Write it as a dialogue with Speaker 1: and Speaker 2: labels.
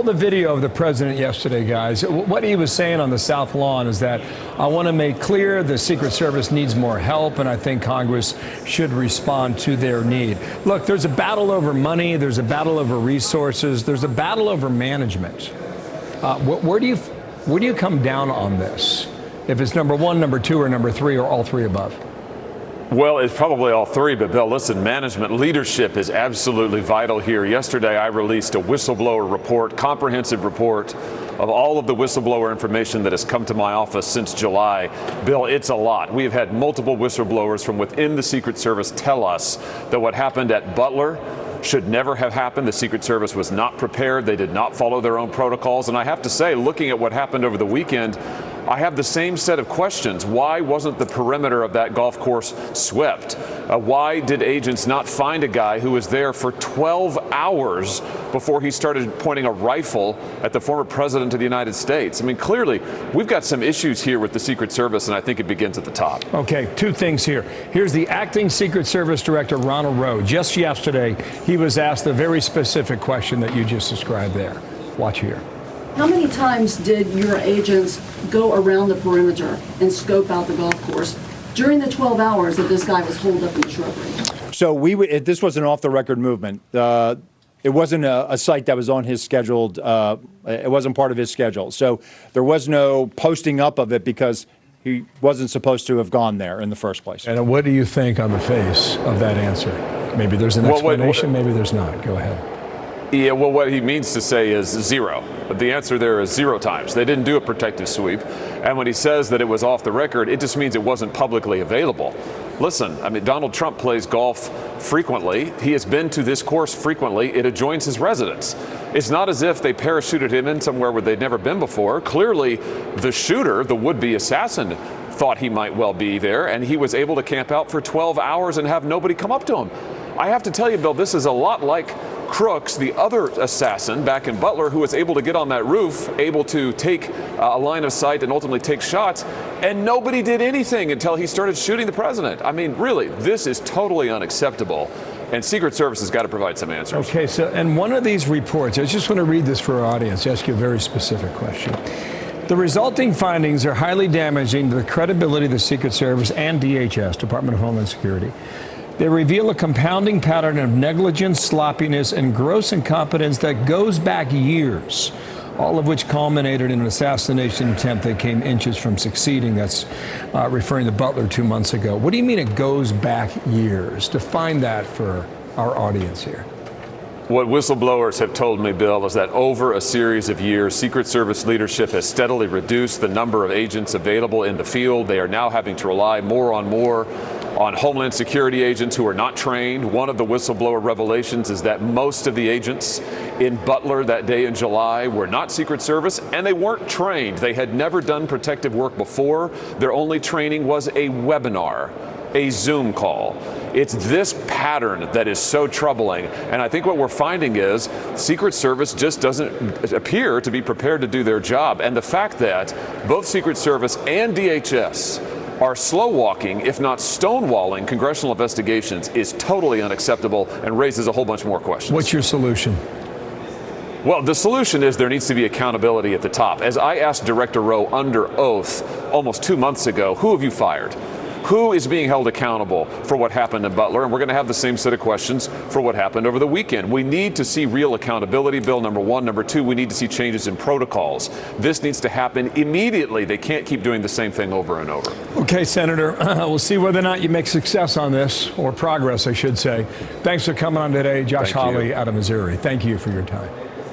Speaker 1: the video of the president yesterday, guys. What he was saying on the South Lawn is that I want to make clear the Secret Service needs more help, and I think Congress should respond to their need. Look, there's a battle over money. There's a battle over resources. There's a battle over management. Where do you come down on this? If it's number one, number two, or number three, or all three above?
Speaker 2: Well, it's probably all three, but Bill, listen, management leadership is absolutely vital here. Yesterday, I released a whistleblower report, comprehensive report of all of the whistleblower information that has come to my office since July. Bill, it's a lot. We've had multiple whistleblowers from within the Secret Service tell us that what happened at Butler should never have happened. The Secret Service was not prepared. They did not follow their own protocols. And I have to say, looking at what happened over the weekend, I have the same set of questions. Why wasn't the perimeter of that golf course swept? Why did agents not find a guy who was there for 12 hours before he started pointing a rifle at the former president of the United States? I mean, clearly, we've got some issues here with the Secret Service, and I think it begins at the top.
Speaker 1: Okay, two things here. Here's the acting Secret Service Director, Ronald Rowe. Just yesterday, he was asked a very specific question that you just described there. Watch here.
Speaker 3: How many times did your agents go around the perimeter and scope out the golf course during the 12 hours that this guy was holed up in the shrubbery?
Speaker 4: So this was an off-the-record movement. It wasn't a site that was on his scheduled, it wasn't part of his schedule. So there was no posting up of it because he wasn't supposed to have gone there in the first place.
Speaker 1: And what do you think on the face of that answer? Maybe there's an explanation, maybe there's not. Go ahead.
Speaker 2: Yeah, well, what he means to say is zero. But the answer there is 0 times. They didn't do a protective sweep. And when he says that it was off the record, it just means it wasn't publicly available. Listen, I mean, Donald Trump plays golf frequently. He has been to this course frequently. It adjoins his residence. It's not as if they parachuted him in somewhere where they'd never been before. Clearly, the shooter, the would-be assassin, thought he might well be there, and he was able to camp out for 12 hours and have nobody come up to him. I have to tell you, Bill, this is a lot like Crooks, the other assassin back in Butler, who was able to get on that roof, able to take a line of sight and ultimately take shots, and nobody did anything until he started shooting the president. I mean, really, this is totally unacceptable, and Secret Service has got to provide some answers.
Speaker 1: Okay, so, and one of these reports, I just want to read this for our audience, ask you a very specific question. The resulting findings are highly damaging to the credibility of the Secret Service and DHS, Department of Homeland Security. They reveal a compounding pattern of negligence, sloppiness, and gross incompetence that goes back years, all of which culminated in an assassination attempt that came inches from succeeding. That's referring to Butler 2 months ago. What do you mean it goes back years? Define that for our audience here.
Speaker 2: What whistleblowers have told me, Bill, is that over a series of years, Secret Service leadership has steadily reduced the number of agents available in the field. They are now having to rely more on Homeland Security agents who are not trained. One of the whistleblower revelations is that most of the agents in Butler that day in July were not Secret Service, and they weren't trained. They had never done protective work before. Their only training was a webinar, a Zoom call. It's this pattern that is so troubling, and I think what we're finding is Secret Service just doesn't appear to be prepared to do their job. And the fact that both Secret Service and DHS are slow walking, if not stonewalling, congressional investigations is totally unacceptable and raises a whole bunch more questions.
Speaker 1: What's your solution?
Speaker 2: Well, the solution is there needs to be accountability at the top. As I asked Director Rowe under oath almost 2 months ago, who have you fired? Who is being held accountable for what happened in Butler? And we're going to have the same set of questions for what happened over the weekend. We need to see real accountability, Bill, number one. Number two, we need to see changes in protocols. This needs to happen immediately. They can't keep doing the same thing over and over.
Speaker 1: Okay, Senator, we'll see whether or not you make success on this, or progress, I should say. Thanks for coming on today. Josh Hawley out of Missouri. Thank you for your time.